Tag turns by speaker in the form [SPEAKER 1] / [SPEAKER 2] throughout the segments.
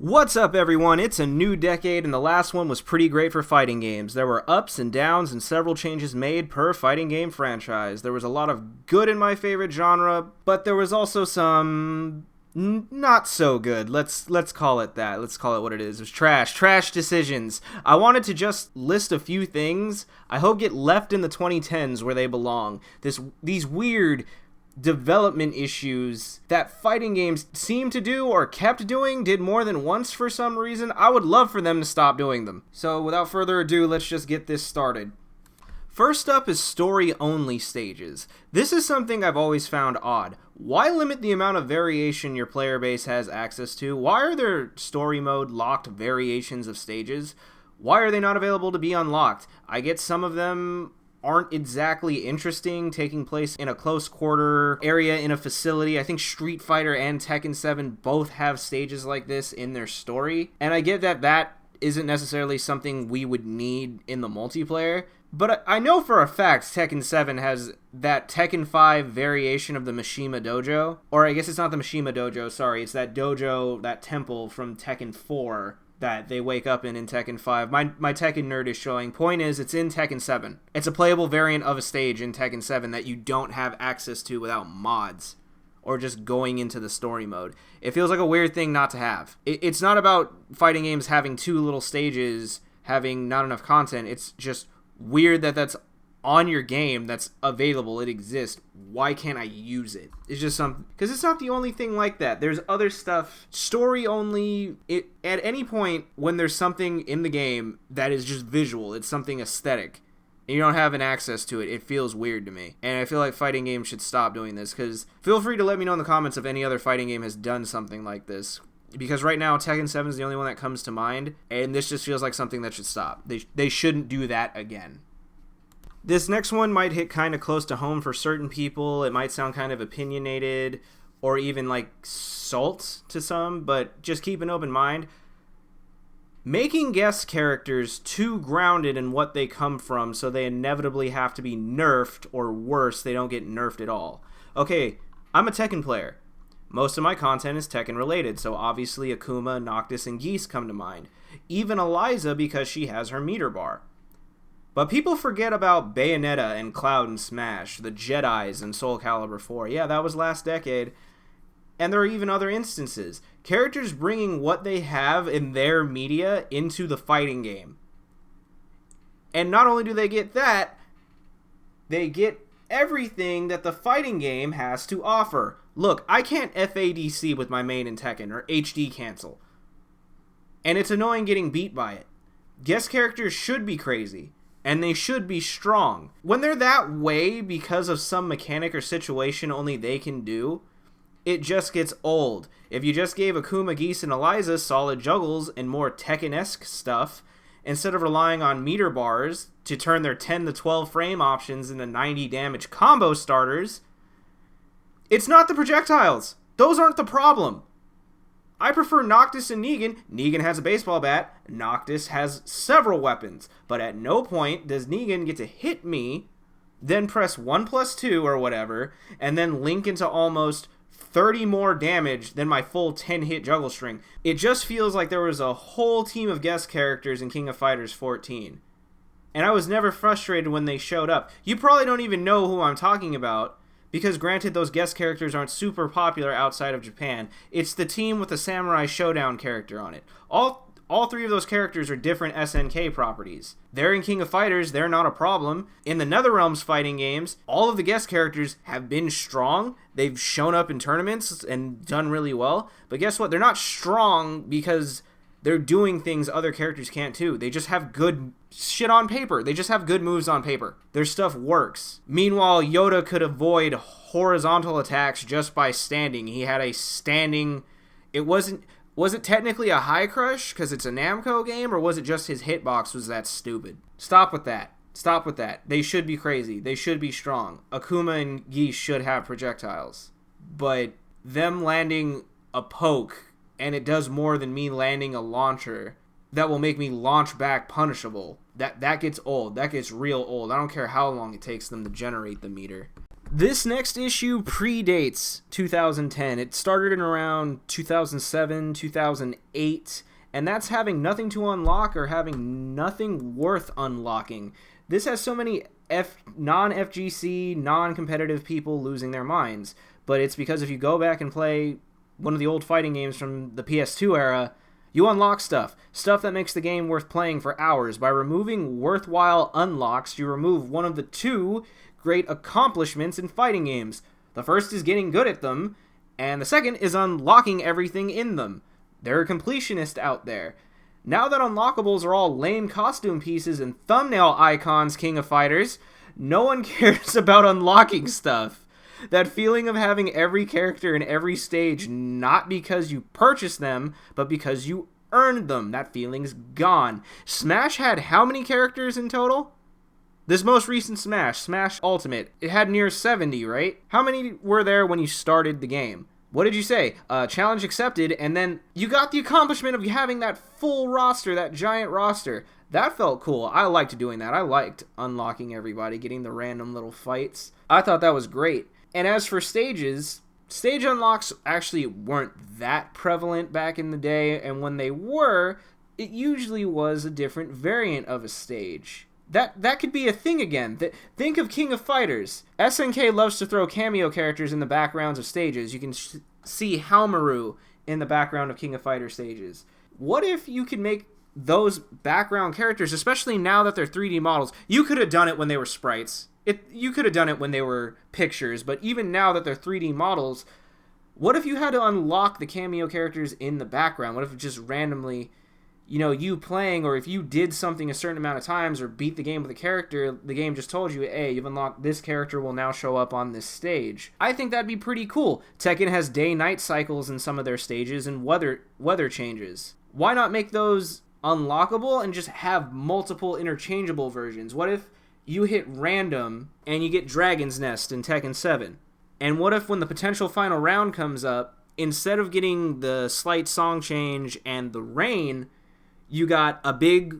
[SPEAKER 1] What's up, everyone? It's a new decade, and the last one was pretty great for fighting games. There were ups and downs and several changes made per fighting game franchise. There was a lot of good in my favorite genre, but there was also some not so good. Let's call it that. Let's call it what it is. It was trash decisions. I wanted to just list a few things I hope get left in the 2010s where they belong. These weird development issues that fighting games seem to do or kept doing, did more than once for some reason. I would love for them to stop doing them. So without further ado, let's just get this started. First up is story-only stages. This is something I've always found odd. Why limit the amount of variation your player base has access to? Why are there story mode locked variations of stages? Why are they not available to be unlocked? I get some of them aren't exactly interesting, taking place in a close quarter area in a facility. I think Street Fighter and Tekken 7 both have stages like this in their story, and I get that isn't necessarily something we would need in the multiplayer, but I know for a fact Tekken 7 has that Tekken 5 variation of the Mishima Dojo, or I guess it's not the Mishima Dojo, sorry, it's that dojo, that temple from Tekken 4 that they wake up in Tekken 5. My Tekken nerd is showing. Point is, it's in Tekken 7. It's a playable variant of a stage in Tekken 7 that you don't have access to without mods or just going into the story mode. It feels like a weird thing not to have. It's not about fighting games having two little stages, having not enough content. It's just weird that that's on your game, that's available, it exists. Why can't I use it? It's just something, because it's not the only thing like that. There's other stuff, story only. At any point when there's something in the game that is just visual, it's something aesthetic, and you don't have an access to it, it feels weird to me. And I feel like fighting games should stop doing this, because feel free to let me know in the comments if any other fighting game has done something like this. Because right now, Tekken 7 is the only one that comes to mind, and this just feels like something that should stop. They shouldn't do that again. This next one might hit kind of close to home for certain people. It might sound kind of opinionated or even like salt to some, but just keep an open mind. Making guest characters too grounded in what they come from so they inevitably have to be nerfed, or worse, they don't get nerfed at all. Okay, I'm a Tekken player. Most of my content is Tekken related, so obviously Akuma, Noctis, and Geese come to mind. Even Eliza because she has her meter bar. But people forget about Bayonetta and Cloud and Smash, the Jedis and Soul Calibur 4. Yeah, that was last decade. And there are even other instances. Characters bringing what they have in their media into the fighting game. And not only do they get that, they get everything that the fighting game has to offer. Look, I can't FADC with my main in Tekken, or HD cancel. And it's annoying getting beat by it. Guest characters should be crazy. And they should be strong. When they're that way because of some mechanic or situation only they can do, it just gets old. If you just gave Akuma, Geese, and Eliza solid juggles and more Tekken-esque stuff, instead of relying on meter bars to turn their 10 to 12 frame options into 90 damage combo starters, it's not the projectiles. Those aren't the problem. I prefer Noctis and Negan. Negan has a baseball bat. Noctis has several weapons. But at no point does Negan get to hit me, then press 1+2 or whatever, and then link into almost 30 more damage than my full 10-hit juggle string. It just feels like there was a whole team of guest characters in King of Fighters 14. And I was never frustrated when they showed up. You probably don't even know who I'm talking about, because granted, those guest characters aren't super popular outside of Japan. It's the team with the Samurai Showdown character on it. All three of those characters are different SNK properties. They're in King of Fighters, they're not a problem. In the NetherRealms fighting games, all of the guest characters have been strong. They've shown up in tournaments and done really well. But guess what? They're not strong because they're doing things other characters can't too. They just have good shit on paper. They just have good moves on paper. Their stuff works. Meanwhile, Yoda could avoid horizontal attacks just by standing. He had a standing... Was it technically a high crush because it's a Namco game, or was it just his hitbox was that stupid? Stop with that. Stop with that. They should be crazy. They should be strong. Akuma and Geese should have projectiles. But them landing a poke, and it does more than me landing a launcher that will make me launch back punishable. That gets old. That gets real old. I don't care how long it takes them to generate the meter. This next issue predates 2010. It started in around 2007, 2008, and that's having nothing to unlock or having nothing worth unlocking. This has so many non-FGC, non-competitive people losing their minds, but it's because if you go back and play one of the old fighting games from the PS2 era, you unlock stuff that makes the game worth playing for hours. By removing worthwhile unlocks, you remove one of the two great accomplishments in fighting games. The first is getting good at them, and the second is unlocking everything in them. There are completionists out there. Now that unlockables are all lame costume pieces and thumbnail icons, King of Fighters, no one cares about unlocking stuff. That feeling of having every character in every stage not because you purchased them, but because you earned them, that feeling's gone. Smash had how many characters in total? This most recent Smash Ultimate, it had near 70, right? How many were there when you started the game? What did you say? Challenge accepted, and then you got the accomplishment of having that full roster, that giant roster. That felt cool. I liked doing that. I liked unlocking everybody, getting the random little fights. I thought that was great. And as for stages, stage unlocks actually weren't that prevalent back in the day, and when they were, it usually was a different variant of a stage. That could be a thing again. Think of King of Fighters. SNK loves to throw cameo characters in the backgrounds of stages. You can see Halmaru in the background of King of Fighters stages. What if you could make those background characters, especially now that they're 3D models? You could have done it when they were sprites. You could have done it when they were pictures, but even now that they're 3D models, what if you had to unlock the cameo characters in the background? What if it just randomly, you playing, or if you did something a certain amount of times or beat the game with a character, the game just told you, hey, you've unlocked this character, will now show up on this stage. I think that'd be pretty cool. Tekken has day-night cycles in some of their stages and weather changes. Why not make those unlockable and just have multiple interchangeable versions? What if you hit random and you get Dragon's Nest in Tekken 7? And what if when the potential final round comes up, instead of getting the slight song change and the rain, you got a big,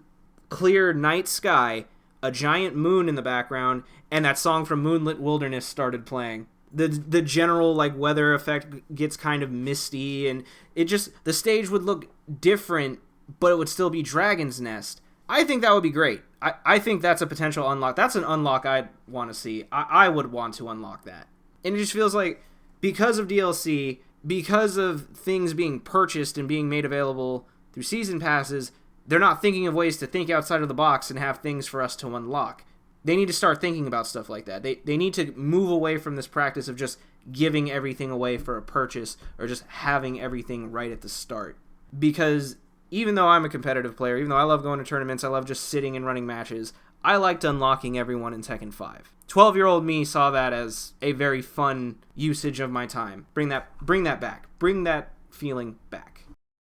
[SPEAKER 1] clear night sky, a giant moon in the background, and that song from Moonlit Wilderness started playing. The general weather effect gets kind of misty, and the stage would look different, but it would still be Dragon's Nest. I think that would be great. I think that's a potential unlock. That's an unlock I'd want to see. I would want to unlock that. And it just feels like because of DLC, because of things being purchased and being made available through season passes, they're not thinking of ways to think outside of the box and have things for us to unlock. They need to start thinking about stuff like that. They need to move away from this practice of just giving everything away for a purchase or just having everything right at the start. Because even though I'm a competitive player, even though I love going to tournaments, I love just sitting and running matches, I liked unlocking everyone in Tekken 5. 12-year-old me saw that as a very fun usage of my time. Bring that back. Bring that feeling back.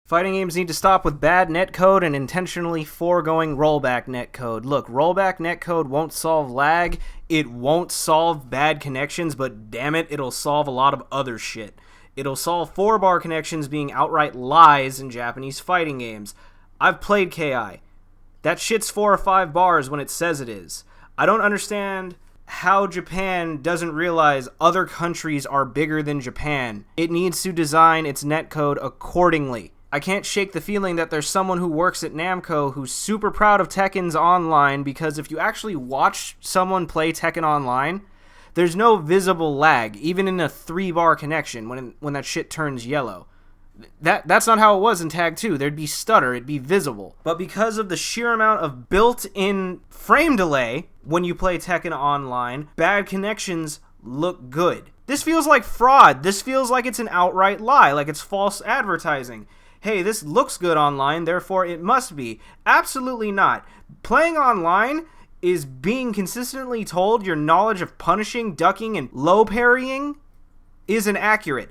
[SPEAKER 1] Fighting games need to stop with bad netcode and intentionally foregoing rollback netcode. Look, rollback netcode won't solve lag, it won't solve bad connections, but damn it, it'll solve a lot of other shit. It'll solve 4-bar connections being outright lies in Japanese fighting games. I've played KI. That shit's 4 or 5 bars when it says it is. I don't understand how Japan doesn't realize other countries are bigger than Japan. It needs to design its netcode accordingly. I can't shake the feeling that there's someone who works at Namco who's super proud of Tekken's Online, because if you actually watch someone play Tekken Online, there's no visible lag, even in a 3-bar connection when that shit turns yellow. That's not how it was in Tag 2. There'd be stutter, it'd be visible. But because of the sheer amount of built-in frame delay when you play Tekken Online, bad connections look good. This feels like fraud. This feels like it's an outright lie, like it's false advertising. Hey, this looks good online, therefore it must be. Absolutely not. Playing online is being consistently told your knowledge of punishing, ducking, and low parrying is inaccurate.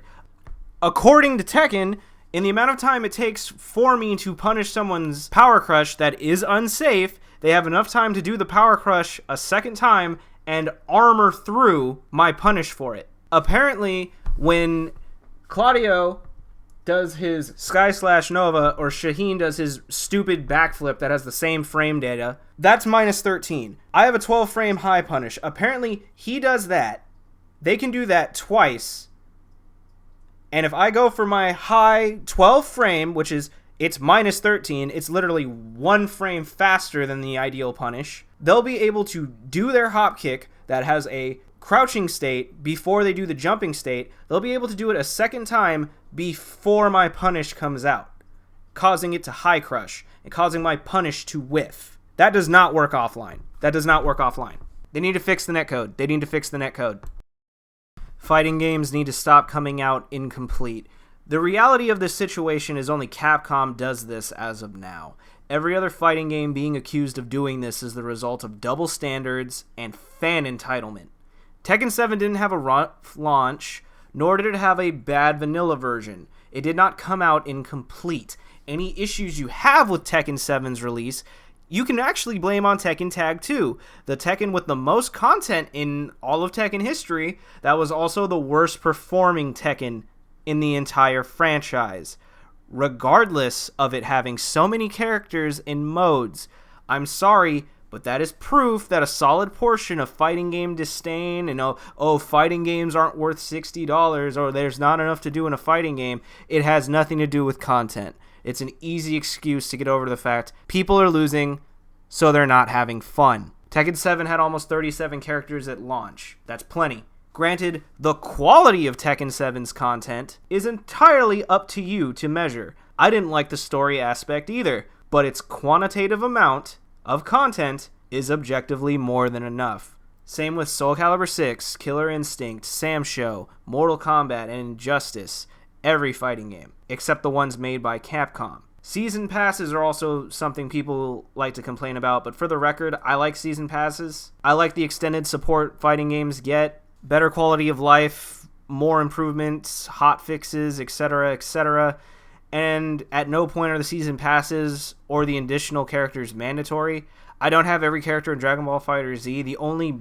[SPEAKER 1] According to Tekken, in the amount of time it takes for me to punish someone's power crush that is unsafe, they have enough time to do the power crush a second time and armor through my punish for it. Apparently, when Claudio does his Sky Slash Nova or Shaheen does his stupid backflip that has the same frame data, that's minus 13. I have a 12 frame high punish. Apparently, he does that. They can do that twice. And if I go for my high 12 frame, which is, it's minus 13, it's literally 1 frame faster than the ideal punish, they'll be able to do their hop kick that has a crouching state before they do the jumping state. They'll be able to do it a second time before my punish comes out, causing it to high crush and causing my punish to whiff. That does not work offline. That does not work offline. They need to fix the netcode. They need to fix the netcode. Fighting games need to stop coming out incomplete. The reality of this situation is only Capcom does this as of now. Every other fighting game being accused of doing this is the result of double standards and fan entitlement. Tekken 7 didn't have a rough launch, nor did it have a bad vanilla version. It did not come out incomplete. Any issues you have with Tekken 7's release, you can actually blame on Tekken Tag 2, the Tekken with the most content in all of Tekken history. That was also the worst performing Tekken in the entire franchise, regardless of it having so many characters and modes. I'm sorry, but that is proof that a solid portion of fighting game disdain and fighting games aren't worth $60 or there's not enough to do in a fighting game, it has nothing to do with content. It's an easy excuse to get over the fact people are losing, so they're not having fun. Tekken 7 had almost 37 characters at launch. That's plenty. Granted, the quality of Tekken 7's content is entirely up to you to measure. I didn't like the story aspect either, but its quantitative amount of content is objectively more than enough. Same with Soul Calibur 6, Killer Instinct, Sam Show, Mortal Kombat, and Injustice. Every fighting game, except the ones made by Capcom. Season passes are also something people like to complain about, but for the record, I like season passes. I like the extended support fighting games get. Better quality of life, more improvements, hot fixes, etc., etc. And at no point are the season passes or the additional characters mandatory. I don't have every character in Dragon Ball FighterZ. The only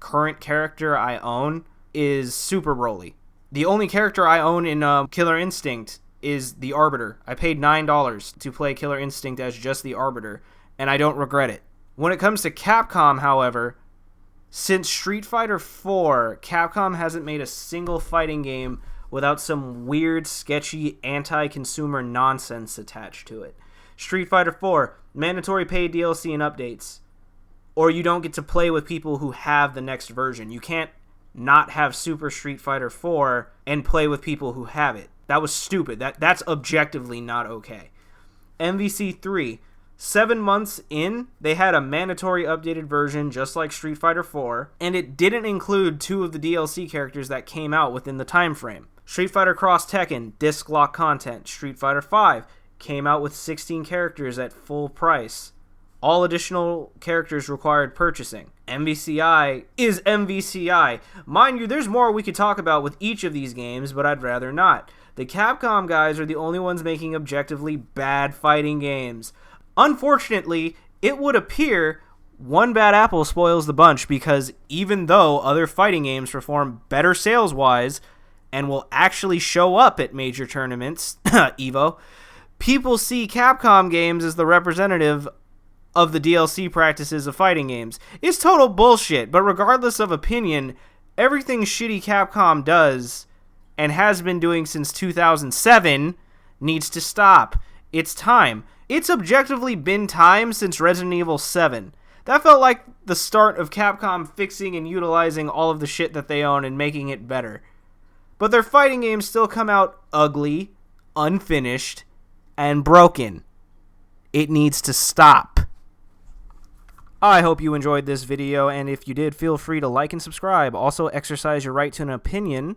[SPEAKER 1] current character I own is Super Broly. The only character I own in Killer Instinct is the Arbiter. I paid $9 to play Killer Instinct as just the Arbiter, and I don't regret it. When it comes to Capcom, however, since Street Fighter 4, Capcom hasn't made a single fighting game without some weird, sketchy, anti-consumer nonsense attached to it. Street Fighter 4, mandatory paid DLC and updates. Or you don't get to play with people who have the next version. You can't not have Super Street Fighter 4 and play with people who have it. That was stupid. That's objectively not okay. MVC 3, 7 months in, they had a mandatory updated version just like Street Fighter 4, and it didn't include 2 of the DLC characters that came out within the time frame. Street Fighter Cross Tekken, disc lock content. Street Fighter 5 came out with 16 characters at full price. All additional characters required purchasing. MVCI is MVCI. Mind you, there's more we could talk about with each of these games, but I'd rather not. The Capcom guys are the only ones making objectively bad fighting games. Unfortunately, it would appear one bad apple spoils the bunch, because even though other fighting games perform better sales-wise and will actually show up at major tournaments, EVO, people see Capcom games as the representative of the DLC practices of fighting games. It's total bullshit, but regardless of opinion, everything shitty Capcom does, and has been doing since 2007, needs to stop. It's time. It's objectively been time since Resident Evil 7. That felt like the start of Capcom fixing and utilizing all of the shit that they own and making it better. But their fighting games still come out ugly, unfinished, and broken. It needs to stop. I hope you enjoyed this video, and if you did, feel free to like and subscribe. Also, exercise your right to an opinion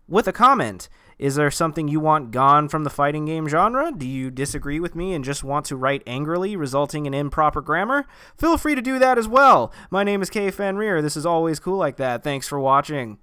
[SPEAKER 1] with a comment. Is there something you want gone from the fighting game genre? Do you disagree with me and just want to write angrily, resulting in improper grammar? Feel free to do that as well. My name is K. Fenrir. This is always cool like that. Thanks for watching.